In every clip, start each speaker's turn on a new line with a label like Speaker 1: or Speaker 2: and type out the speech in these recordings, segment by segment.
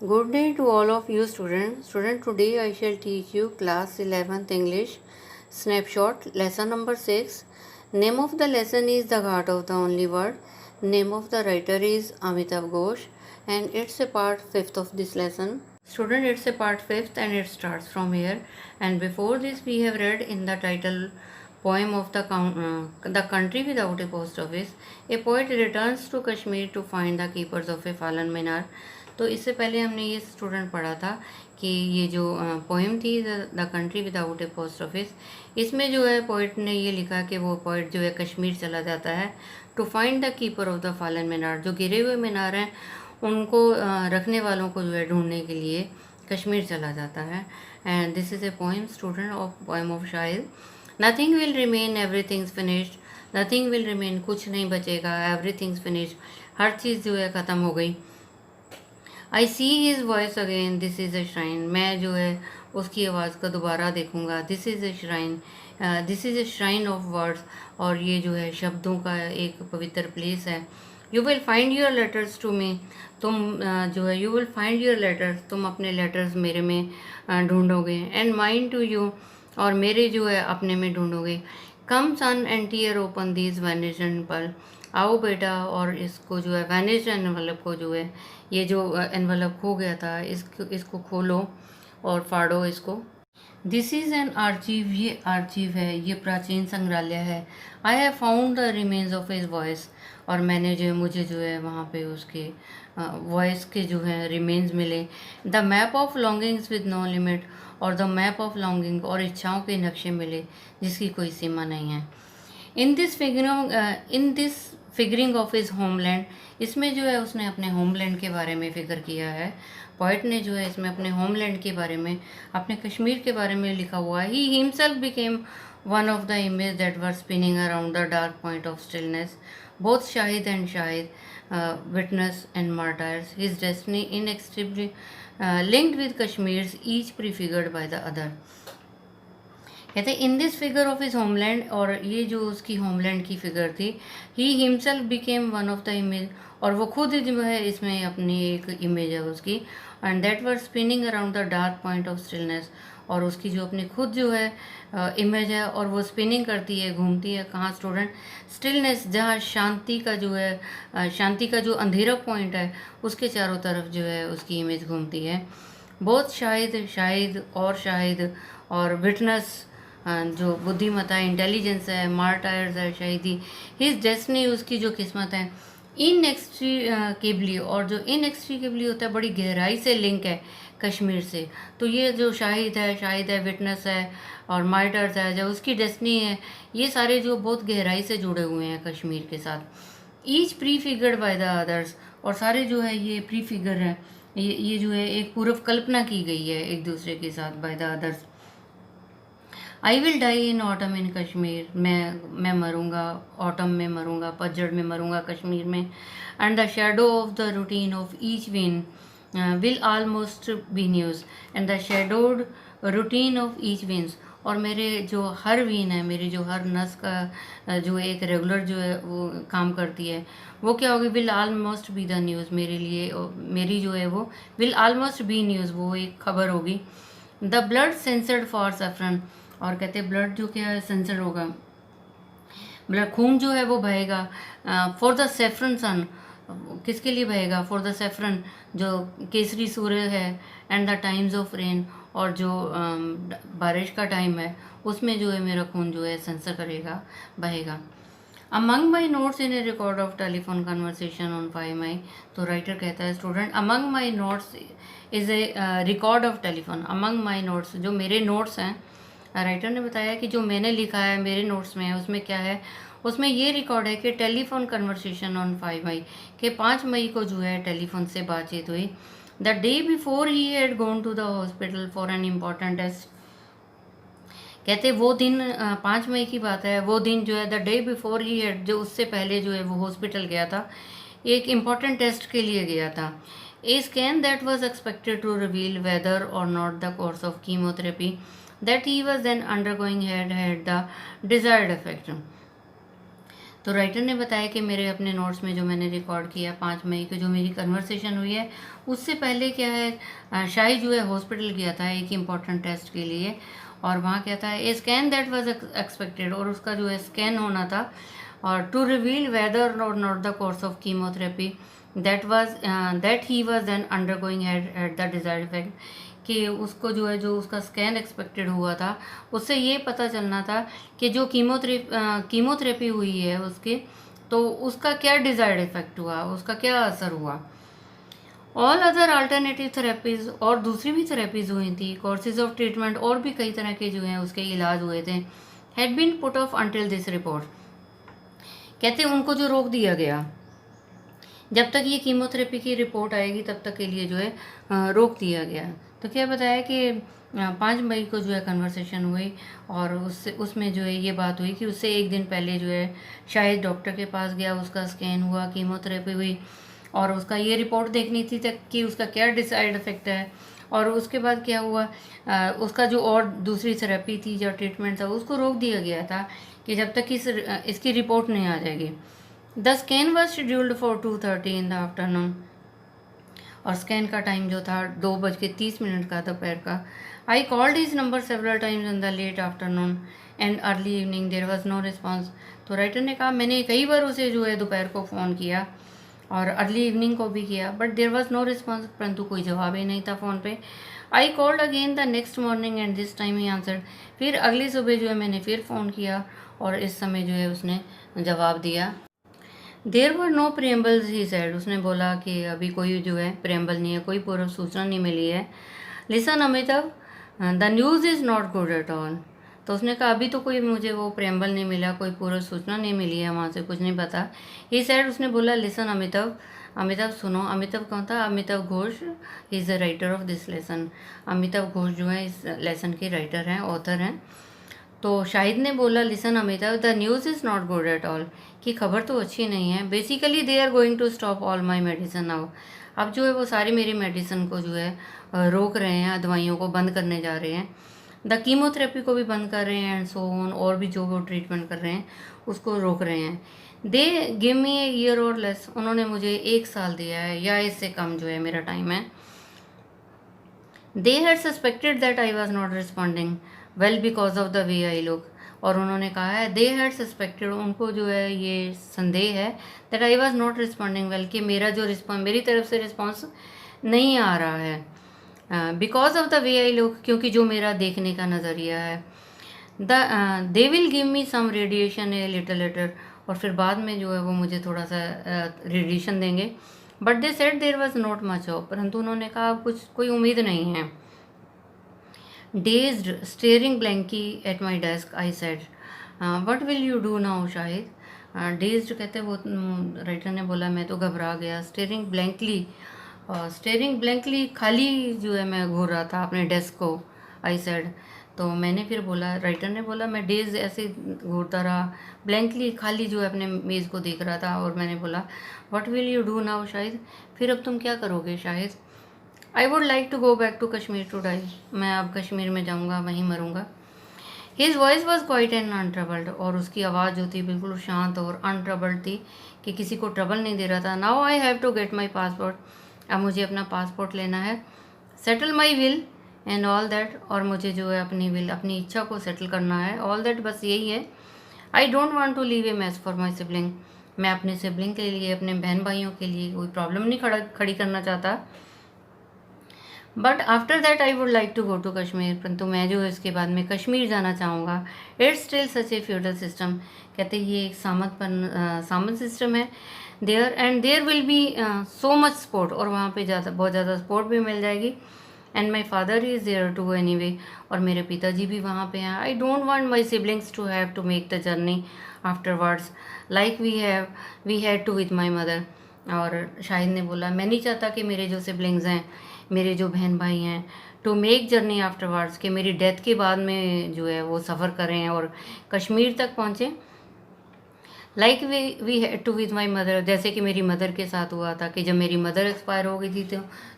Speaker 1: Good day to all of you students. Today I shall teach you class 11th English snapshot lesson number 6. Name of the lesson is The Heart of the Only Word. Name of the writer is Amitav Ghosh and it's a part 5th of this lesson. Student, it's a part 5th and it starts from here. And before this we have read in the title poem of the country without a post office. A poet returns to Kashmir to find the keepers of a fallen minar. तो इससे पहले हमने ये student पढ़ा था कि ये जो पोएम थी the country without A post office, इसमें जो है पोइट ने ये लिखा कि वो पोइट जो है कश्मीर चला जाता है to find the keeper of the fallen minar, जो गिरे हुए मीनार हैं उनको रखने वालों को जो है ढूंढने के लिए कश्मीर चला जाता है. And this is a poem student of poem of shayar. Nothing will remain everything's finished. Nothing will remain, कुछ नहीं बचेगा. एवरीथिंग्स फिनिश्ड, हर चीज़ जो है ख़त्म हो गई. I see his voice again, this is a shrine, मैं जो है उसकी आवाज़ को दोबारा देखूंगा. This is a shrine, this is a shrine of words, और ये जो है शब्दों का एक पवित्र प्लेस है. You will find your letters to me, तुम जो है you will find your letters, तुम अपने लेटर्स मेरे में ढूंढोगे. एंड माइन टू यू, और मेरे जो है अपने में ढूंढोगे. Come son and tear open these vanishing पल, आओ बेटा और इसको जो है वैनिश एनवलप को जो है ये जो एनवलप खो गया था इसको खोलो और फाड़ो इसको. दिस इज़ एन आर्चीव, ये आर्चीव है, ये प्राचीन संग्रहालय है. I have found the remains of his voice, और मैंने जो है मुझे जो है वहाँ पे उसके वॉइस के जो है रिमेन्स मिले. The map of longings with no limit, और द मैप ऑफ लॉन्गिंग, और इच्छाओं के नक्शे मिले जिसकी कोई सीमा नहीं है. In this figuring of his homeland, इसमें जो है उसने अपने होमलैंड के बारे में फिक्र किया है. पोइट ने जो है इसमें अपने होमलैंड के बारे में, अपने कश्मीर के बारे में लिखा हुआ है. He himself became one of the image that were spinning around the dark point of stillness. Both Shahid and Shahid, witness and martyrs, his destiny inextricably linked with Kashmir's, each prefigured by the other. कहते हैं in this figure of his homeland, और ये जो उसकी homeland की figure थी, he himself became one of the image, और वो खुद जो है इसमें अपनी एक इमेज है उसकी. And that were spinning around the dark point of stillness, और उसकी जो अपनी खुद जो है इमेज है, और वो स्पिनिंग करती है, घूमती है कहाँ स्टूडेंट? स्टिलनेस, जहाँ शांति का जो है शांति का जो अंधेरा पॉइंट है उसके चारों तरफ जो है उसकी इमेज घूमती है. बहुत शाहिद, शाहिद और शाहिद, और विटनेस जो बुद्धिमत्ता है, इंटेलिजेंस है, मार्टायर्स है, शहीदी. हिज डेस्टिनी, उसकी जो किस्मत है, इनएक्सट्रीकेबली, और जो इनएक्सट्रीकेबली होता है बड़ी गहराई से लिंक है कश्मीर से. तो ये जो शाहिद है, विटनेस है और मार्टायर्स है, जो उसकी डेस्टिनी है, ये सारे जो बहुत गहराई से जुड़े हुए हैं कश्मीर के साथ. Each pre figured bye the others, और सारे जो है ये प्री फिगर है, ये जो है एक पूर्व कल्पना की गई है एक दूसरे के साथ, by the others. I will die in autumn in Kashmir, मैं मरूंगा ऑटम में, मरूंगा पतझड़ में, मरूंगा कश्मीर में. And the shadow of the routine of each win will almost be news. And the shadowed routine of each wins, और मेरे जो हर वीन है, मेरी जो हर नस का जो एक रेगुलर जो है वो काम करती है, वो क्या होगी? Will almost be the news, मेरे लिए मेरी जो है वो विल ऑलमोस्ट बी न्यूज़, वो एक खबर होगी. The blood censored for saffron, और कहते हैं ब्लड जो क्या है सेंसर होगा, ब्लड खून जो है वो बहेगा. फॉर द सेफ्रन सन, किसके लिए बहेगा? फॉर द सेफ्रन, जो केसरी सूर्य है. And the times of rain, और जो बारिश का टाइम है उसमें जो है मेरा खून जो है सेंसर करेगा, बहेगा. Among my notes in A record of telephone conversation on 5 मई, तो राइटर कहता है student among my notes is a record of telephone. Among my notes, जो मेरे नोट्स हैं, राइटर ने बताया कि जो मैंने लिखा है मेरे नोट्स में है, उसमें क्या है? उसमें ये रिकॉर्ड है कि टेलीफोन कन्वर्सेशन ऑन 5 मई, के 5 मई को जो है टेलीफोन से बातचीत हुई. The day before he had gone to the hospital for an important test. कहते वो दिन 5 मई की बात है, वो दिन जो है the day before he had, जो उससे पहले जो है वो हॉस्पिटल गया था, एक इम्पॉर्टेंट टेस्ट के लिए गया था. A scan that was expected to reveal whether or not the course of chemotherapy that he was then undergoing had the desired effect. तो राइटर ने बताया कि मेरे अपने नोट्स में जो मैंने रिकॉर्ड किया 5 मई को जो मेरी कन्वर्सेशन हुई है, उससे पहले क्या है, शाही जो है हॉस्पिटल गया था एक इम्पॉर्टेंट टेस्ट के लिए, और वहाँ क्या था, a scan that was expected, और उसका जो है स्कैन होना था, और to reveal whether or not the course of chemotherapy that he was then undergoing at the desired effect, कि उसको जो है, जो उसका स्कैन एक्सपेक्टेड हुआ था, उससे ये पता चलना था कि जो कीमोथेरेपी हुई है उसके, तो उसका क्या डिजायर्ड इफेक्ट हुआ, उसका क्या असर हुआ। ऑल अदर अल्टरनेटिव थेरेपीज, और दूसरी भी थेरेपीज हुई थी, कोर्सेज ऑफ ट्रीटमेंट और भी कई तरह के जो हैं उसके इलाज हुए थे, had been put off until this report, कहते उनको जो रोक दिया गया, जब तक ये कीमोथेरेपी की रिपोर्ट आएगी तब तक के लिए जो है रोक दिया गया। तो क्या बताया कि 5 मई को जो है कन्वर्सेशन हुई, और उसमें जो है ये बात हुई कि उससे एक दिन पहले जो है शायद डॉक्टर के पास गया, उसका स्कैन हुआ, कीमोथेरेपी हुई, और उसका ये रिपोर्ट देखनी थी तक कि उसका क्या साइड इफ़ेक्ट है, और उसके बाद क्या हुआ, उसका जो और दूसरी थेरेपी थी या ट्रीटमेंट था उसको रोक दिया गया था कि जब तक इसकी रिपोर्ट नहीं आ जाएगी। The scan was scheduled for 2:30 in the afternoon, और स्कैन का टाइम जो था 2:30 का दोपहर का। I called his number several times in the late afternoon and early evening, there was no response. तो राइटर ने कहा मैंने कई बार उसे जो है दोपहर को फ़ोन किया और अर्ली इवनिंग को भी किया, but there was no response, परंतु कोई जवाब ही नहीं था फ़ोन पे। I called again the next morning and this time he answered, फिर अगली सुबह जो है मैंने फिर फ़ोन किया और इस समय जो है उसने जवाब दिया। There were no preambles he said, उसने बोला कि अभी कोई जो है प्रेम्बल नहीं है, कोई पूर्व सूचना नहीं मिली है। Listen Amitabh, the news is not good at all, तो उसने कहा अभी तो कोई मुझे वो प्रेम्बल नहीं मिला, कोई पूर्व सूचना नहीं मिली है, वहाँ से कुछ नहीं पता। ही सैड, उसने बोला लिसन अमिताभ, अमिताभ सुनो। अमिताभ कौन था? Amitabh Ghosh, he is the writer of this lesson. Amitabh Ghosh जो है इस लेसन के राइटर हैं, ऑथर हैं। तो शाहिद ने बोला listen Amitabh, the news is not good at all, कि खबर तो अच्छी नहीं है। Basically they are going to stop all my medicine now, अब जो है वो सारी मेरी मेडिसिन को जो है रोक रहे हैं, दवाइयों को बंद करने जा रहे हैं, द कीमोथेरेपी को भी बंद कर रहे हैं एंड सो ऑन, और भी जो वो ट्रीटमेंट कर रहे हैं उसको रोक रहे हैं। They give me a year और लेस, उन्होंने मुझे 1 साल दिया है या इससे कम जो है मेरा टाइम है। They had suspected that I was not responding well because of the way I look, और उन्होंने कहा है दे हैड सस्पेक्टेड, उनको जो है ये संदेह है, that I was not responding well, कि मेरा जो रिस्पॉन्स, मेरी तरफ से रिस्पॉन्स नहीं आ रहा है, because of the way I look, क्योंकि जो मेरा देखने का नज़रिया है। They will give me some radiation a little later, और फिर बाद में जो है वो मुझे थोड़ा सा रेडिएशन देंगे, but they said there was not much of, परंतु उन्होंने कहा कुछ कोई उम्मीद नहीं है। Dazed staring blankly at my desk I said, what will you do now Shahid. Dazed कहते वो राइटर ने बोला मैं तो घबरा गया। स्टेयरिंग ब्लैंकली खाली जो है मैं घूर रहा था अपने डेस्क को, आई सेड, तो मैंने फिर बोला, राइटर ने बोला मैं डेज ऐसे घूरता रहा, ब्लैंकली खाली जो है अपने मेज़ को देख रहा था, और मैंने बोला what will you do now Shahid, फिर अब तुम क्या करोगे Shahid. I would like to go back to Kashmir to die, मैं अब कश्मीर में जाऊँगा, वहीं मरूँगा। His voice was quiet and untroubled, और उसकी आवाज़ जो थी बिल्कुल शांत और अनट्रबल्ड थी, कि किसी को ट्रबल नहीं दे रहा था। Now I have to get my passport, अब मुझे अपना पासपोर्ट लेना है। Settle my will and all that, और मुझे जो है अपनी विल, अपनी इच्छा को सेटल करना है, ऑल दैट बस यही है। I don't want to leave a mess for my sibling, मैं अपने सिबलिंग के लिए, अपने बहन भाइयों के लिए कोई प्रॉब्लम नहीं खड़ी करना चाहता। But after that I would like to go to Kashmir, परंतु मैं जो है इसके बाद में कश्मीर जाना चाहूँगा। It's still such a feudal system, कहते ये एक सामंत सिस्टम है। There will be so much support, और वहाँ पे बहुत ज़्यादा स्पोर्ट भी मिल जाएगी। And my father is there to anyway, और मेरे पिताजी भी वहाँ पे हैं। I don't want my siblings to have to make the journey afterwards like we had to with my mother. और शाहिद ने बोला मैं नहीं चाहता कि मेरे जो सिबलिंग्स हैं, मेरे जो बहन भाई हैं, टू मेक जर्नी आफ्टरवर्ड्स, कि मेरी डेथ के बाद में जो है वो सफ़र करें और कश्मीर तक पहुँचें। Like we had to with my mother, जैसे कि मेरी मदर के साथ हुआ था, कि जब मेरी मदर एक्सपायर हो गई थी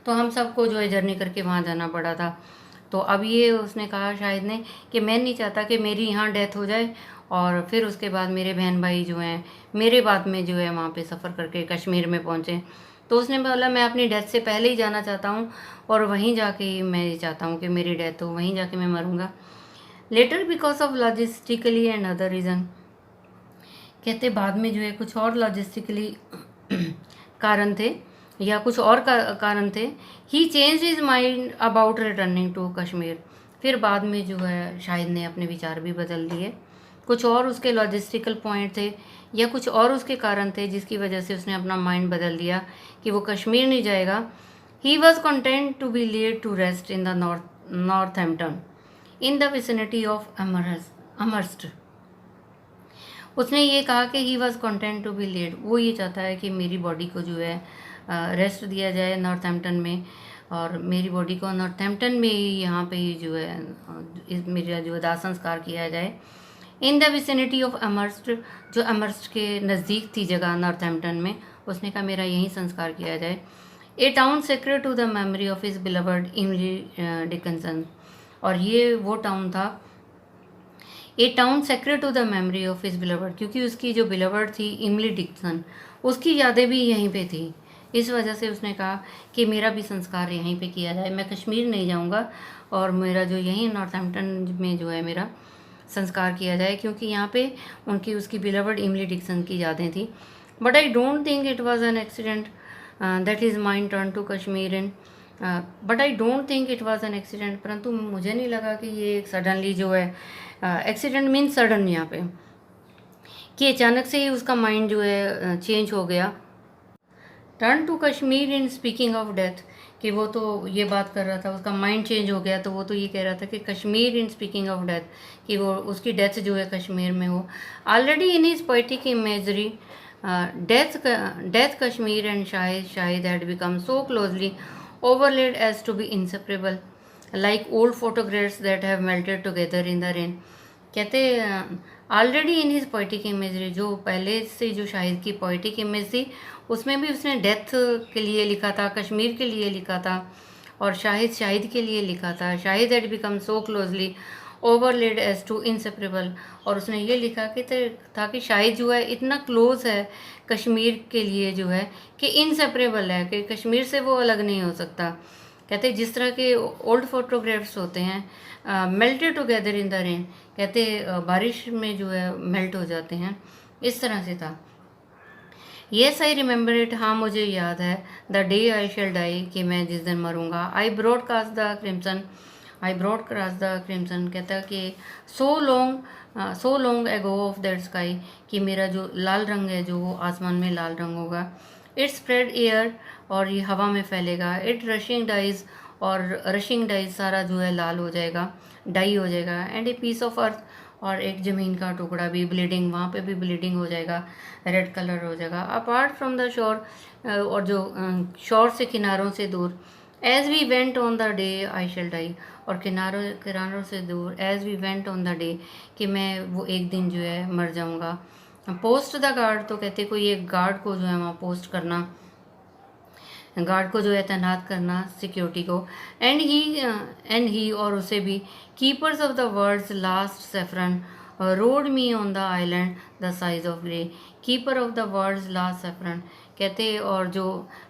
Speaker 1: तो हम सबको जो है जर्नी करके वहाँ जाना पड़ा था। तो अब ये उसने कहा शाहिद ने कि मैं नहीं चाहता कि मेरी यहाँ डेथ हो जाए और फिर उसके बाद मेरे बहन भाई जो हैं मेरे बाद में जो है वहाँ पे सफ़र करके कश्मीर में पहुँचे। तो उसने बोला मैं अपनी डेथ से पहले ही जाना चाहता हूँ और वहीं जाके ही मैं ये चाहता हूँ कि मेरी डेथ हो, वहीं जाके मैं मरूँगा। Later because of logistically and other reason, कहते बाद में जो है कुछ और लॉजिस्टिकली कारण थे या कुछ और कारण थे। He change his mind about returning to Kashmir, फिर बाद में जो है शाहिद ने अपने विचार भी बदल दिए। कुछ और उसके लॉजिस्टिकल पॉइंट थे या कुछ और उसके कारण थे जिसकी वजह से उसने अपना माइंड बदल दिया कि वो कश्मीर नहीं जाएगा। He was content to be laid to rest in the Northampton in the vicinity of Amherst. उसने ये कहा कि he was content to be laid, वो ये चाहता है कि मेरी बॉडी को जो है रेस्ट दिया जाए नॉर्थहैम्पटन में, और मेरी बॉडी को नॉर्थहैम्पटन में ही यहाँ पे ही जो है मेरा जो दाह संस्कार किया जाए। इन द विसिनिटी ऑफ अमर्स्ट, जो अमर्स्ट के नज़दीक थी जगह नॉर्थहैम्पटन में, उसने कहा मेरा यहीं संस्कार किया जाए। A town sacred to the memory of his beloved Emily Dickinson, और ये वो टाउन था, a town sacred to the memory of his beloved, क्योंकि उसकी जो बिलवर्ड थी इमली डिक्सन, उसकी यादें भी यहीं पे थी। इस वजह से उसने कहा कि मेरा भी संस्कार यहीं पे किया जाए, मैं कश्मीर नहीं जाऊंगा और मेरा जो यहीं नॉर्थहैम्पटन में जो है मेरा संस्कार किया जाए, क्योंकि यहाँ पे उनकी उसकी बिलवर्ड इमली डिक्सन की यादें थी। But I don't think it was an accident that is mind turn to Kashmir in, but I don't think it was an accident, परंतु मुझे नहीं लगा कि ये सडनली जो है एक्सीडेंट मीन सडन, यहाँ पे कि अचानक से ही उसका माइंड जो है चेंज हो गया। Turn to Kashmir in speaking of death, कि वो तो ये बात कर रहा था, उसका माइंड चेंज हो गया तो वो तो ये कह रहा था कि Kashmir in speaking of death, कि वो उसकी डेथ जो है कश्मीर में हो। Already in his poetic imagery death Kashmir and Shahid had become so closely overlaid as to be inseparable like old photographs that have melted together in the rain। कहते already in his poetic imagery, जो पहले से जो शाहिद की poetic image थी उसमें भी उसने डेथ के लिए लिखा था, कश्मीर के लिए लिखा था, और शाहिद के लिए लिखा था। Shahid had become so closely overlaid as to inseparable, और उसने ये लिखा कि था कि शाहिद जो है इतना क्लोज है कश्मीर के लिए जो है कि इनसेपरेबल है, कि कश्मीर से वो अलग नहीं हो सकता। कहते जिस तरह के ओल्ड फोटोग्राफ्स होते हैं melted together in the rain, कहते बारिश में जो है मेल्ट हो जाते हैं, इस तरह से था। येस आई रिमेंबर इट, हाँ मुझे याद है, the day I shall die, कि मैं जिस दिन मरूंगा। I broadcast the crimson, I broadcast the crimson, कहता कि so long ago of that sky, कि मेरा जो लाल रंग है जो वो आसमान में लाल रंग होगा। इट स्प्रेड एयर, और ये हवा में फैलेगा। इट रशिंग डाइज, और रशिंग डाइज सारा जो है लाल हो जाएगा, डाई हो जाएगा। And a piece of earth, और एक ज़मीन का टुकड़ा भी ब्लीडिंग, वहाँ पे भी ब्लीडिंग हो जाएगा, रेड कलर हो जाएगा। अपार्ट फ्रॉम द शोर, और जो शोर से किनारों से दूर। As we went on the day I shall die, और किनारों से दूर। As we went on the day, कि मैं वो एक दिन जो है मर जाऊँगा। पोस्ट द गार्ड, तो कहते कोई एक गार्ड को जो है वहाँ पोस्ट करना, गार्ड को जो है तैनात करना, सिक्योरिटी को। एंड ही और उसे भी। Keepers of the world's last saffron rowed me on the island the size of grey, keeper of the world's last saffron, कहते और जो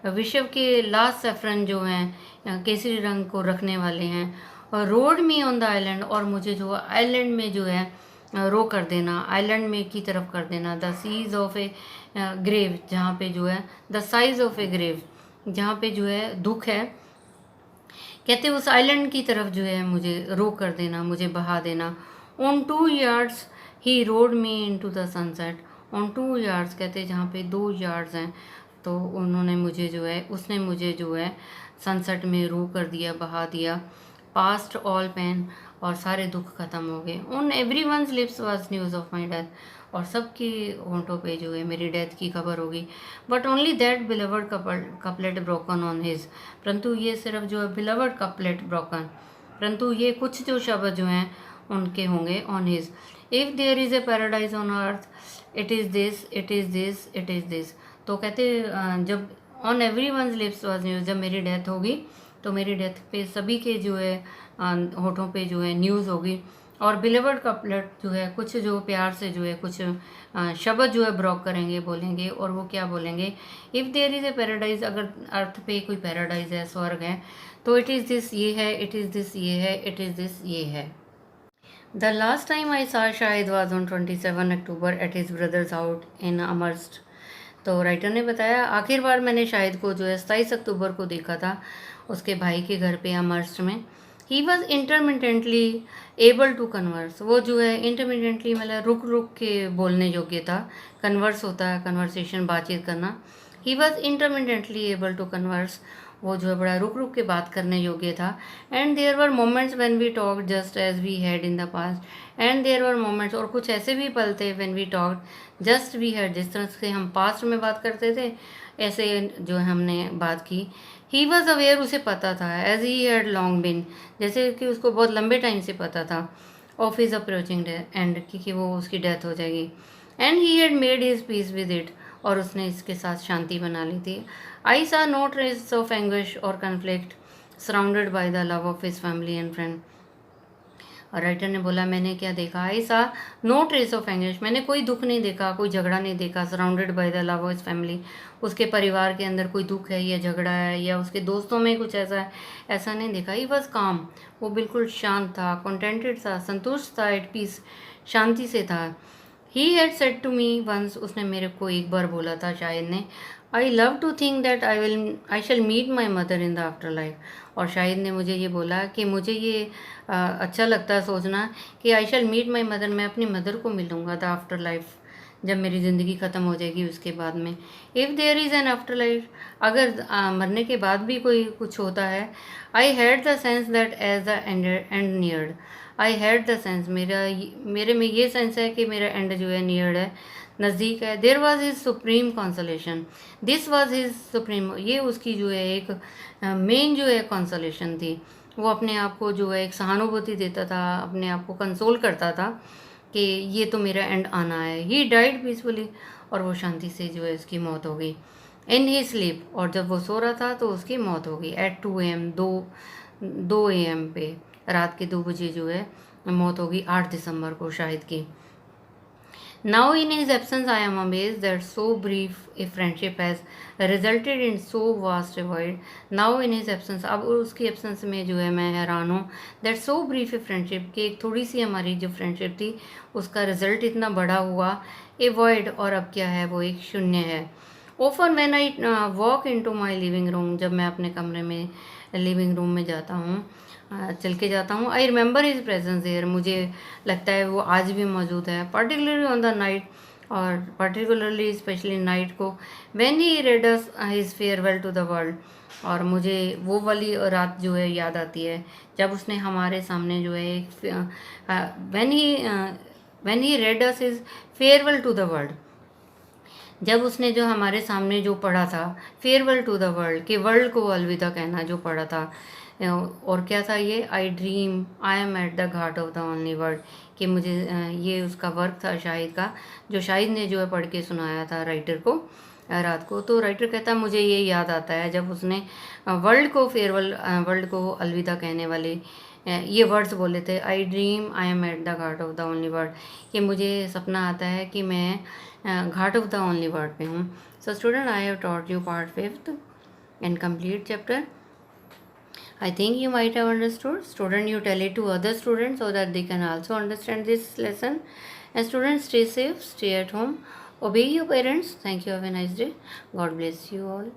Speaker 1: विश्व के लास्ट सेफरन जो हैं केसरी रंग को रखने वाले हैं, और road me on the island, और मुझे जो आइलैंड में जो है रो कर देना, आइलैंड में की तरफ कर देना। The seas of a grave, जहाँ पे जो है the size of a grave, जहाँ पे जो है दुख है, कहते उस आइलैंड की तरफ जो है मुझे रो कर देना, मुझे बहा देना। On 2 yards he rowed me into the sunset, on 2 yards, कहते जहाँ पे 2 yards हैं, तो उन्होंने मुझे जो है उसने मुझे जो है सनसेट में रो कर दिया, बहा दिया। पास्ट ऑल पेन, और सारे दुख खत्म हो गए। On every one's lips was news of my death, और सबकी होंठों पे जो है मेरी डेथ की खबर होगी। But only that beloved couplet broken on his, परंतु ये सिर्फ जो है बिलवर्ड कपलेट ब्रोकन, परंतु ये कुछ जो शब्द जो हैं उनके होंगे on his. If there is a paradise on earth it is this, it is this, it is this. तो कहते जब on every one's lips was news, जब मेरी डेथ होगी तो मेरी डेथ पे सभी के जो है होठों पे जो है न्यूज़ होगी, और बिलीवर्ड कपलेट जो है कुछ जो प्यार से जो है कुछ शब्द जो है ब्रॉक करेंगे, बोलेंगे, और वो क्या बोलेंगे, if there is a paradise, अगर अर्थ पे कोई पैराडाइज है, स्वर्ग है, तो इट इज़ दिस ये है, इट इज़ दिस ये है, इट इज़ दिस ये है। The last time I saw Shahid was on 27 October at his brother's out in Amherst. तो राइटर ने बताया आखिर बार मैंने शाहिद को जो है 27 अक्टूबर को देखा था उसके भाई के घर पे अमर्स्ट में। He was intermittently able to converse, वो जो है इंटरमिटेंटली मतलब रुक रुक के बोलने योग्य था। कन्वर्स होता है कन्वर्सेशन, बातचीत करना। He was intermittently able to converse, वो जो है बड़ा रुक रुक के बात करने योग्य था। And there were moments when we talk just as we had in the past. And there were moments, और कुछ ऐसे भी पल थे when we talk just we had, जिस तरह से हम पास्ट में बात करते थे ऐसे जो हमने बात की। ही वॉज अवेयर, उसे पता था, एज ही हैड लॉन्ग बिन, जैसे कि उसको बहुत लंबे टाइम से पता था, ऑफ हिज अप्रोचिंग एंड, कि वो उसकी डेथ हो जाएगी। And he had made his peace with it, और उसने इसके साथ शांति बना ली थी। आई सा नो ट्रेस ऑफ एंग्विश और conflict surrounded by the love of his family and friend. और राइटर ने बोला मैंने क्या देखा, आई सा नो ट्रेस ऑफ एंग्विश, मैंने कोई दुख नहीं देखा, कोई झगड़ा नहीं देखा, surrounded by the love of his family, उसके परिवार के अंदर कोई दुख है या झगड़ा है या उसके दोस्तों में कुछ ऐसा है, ऐसा नहीं देखा। ही वॉज काम, वो बिल्कुल शांत था, कंटेंटेड था, संतुष्ट था, एट पीस, शांति से था। He had said to me once, उसने मेरे को एक बार बोला था शाहिद ने, I love to think that I shall meet my mother in the afterlife. और शाहिद ने मुझे ये बोला कि मुझे ये अच्छा लगता है सोचना कि आई शैल मीट माई मदर, मैं अपनी मदर को मिलूँगा द आफ्टर लाइफ, जब मेरी ज़िंदगी ख़त्म हो जाएगी उसके बाद में। If there is an afterlife, अगर मरने के बाद भी कोई कुछ होता है। I had the sense that as the end neared, I had the sense, मेरे में ये सेंस है कि मेरा एंड जो है नियर्ड है, नज़दीक है। There was his supreme consolation, this was his supreme, ये उसकी जो है एक मेन जो है कॉन्सोलेशन थी। वो अपने आप को जो है एक सहानुभूति देता था, अपने आप को कंसोल करता था कि ये तो मेरा एंड आना है। ही डाइड पीसफुली, और वो शांति से जो है उसकी मौत हो गई। इन ही स्लीप, और जब वो सो रहा था तो उसकी मौत हो गई एट 2 AM, 2 AM पे, रात के 2 बजे जो है मौत हो गई 8 दिसंबर को शाहिद की। Now in his absence I am amazed that so brief a friendship has resulted in so vast a void. Now in his absence, अब उसकी absence में जो है मैं हैरान हूँ that so brief a friendship, कि एक थोड़ी सी हमारी जो फ्रेंडशिप थी उसका रिजल्ट इतना बड़ा हुआ, a void, और अब क्या है वो एक शून्य है। Often when I walk into my living room, जब मैं अपने कमरे में लिविंग रूम में जाता हूँ, चल के जाता हूँ, I remember his presence there, मुझे लगता है वो आज भी मौजूद है, पर्टिकुलरली ऑन द नाइट, और पर्टिकुलरली स्पेशली नाइट को, when he read us his farewell to the world, और मुझे वो वाली रात जो है याद आती है जब उसने हमारे सामने जो है एक when he read us his farewell to the world, जब उसने जो हमारे सामने जो पढ़ा था फेयरवेल टू द वर्ल्ड, कि वर्ल्ड को अलविदा कहना जो पढ़ा था। और क्या था ये, आई dream I am at the Ghat of the only word, कि मुझे ये उसका वर्क था शाहिद का, जो शाहिद ने जो है पढ़ के सुनाया था राइटर को रात को। तो राइटर कहता है मुझे ये याद आता है जब उसने वर्ल्ड को फेयरवेल, वर्ल्ड को अलविदा कहने वाले ये वर्ड्स बोले थे, आई dream I am at the Ghat of the only word, कि मुझे सपना आता है कि मैं घाट ऑफ द ओनली वर्ड पे हूँ। So student, I have taught you part 5th and complete chapter. I think you might have understood. Student, you tell it to other students so that they can also understand this lesson. And students, stay safe, stay at home, obey your parents. Thank you. Have a nice day. God bless you all.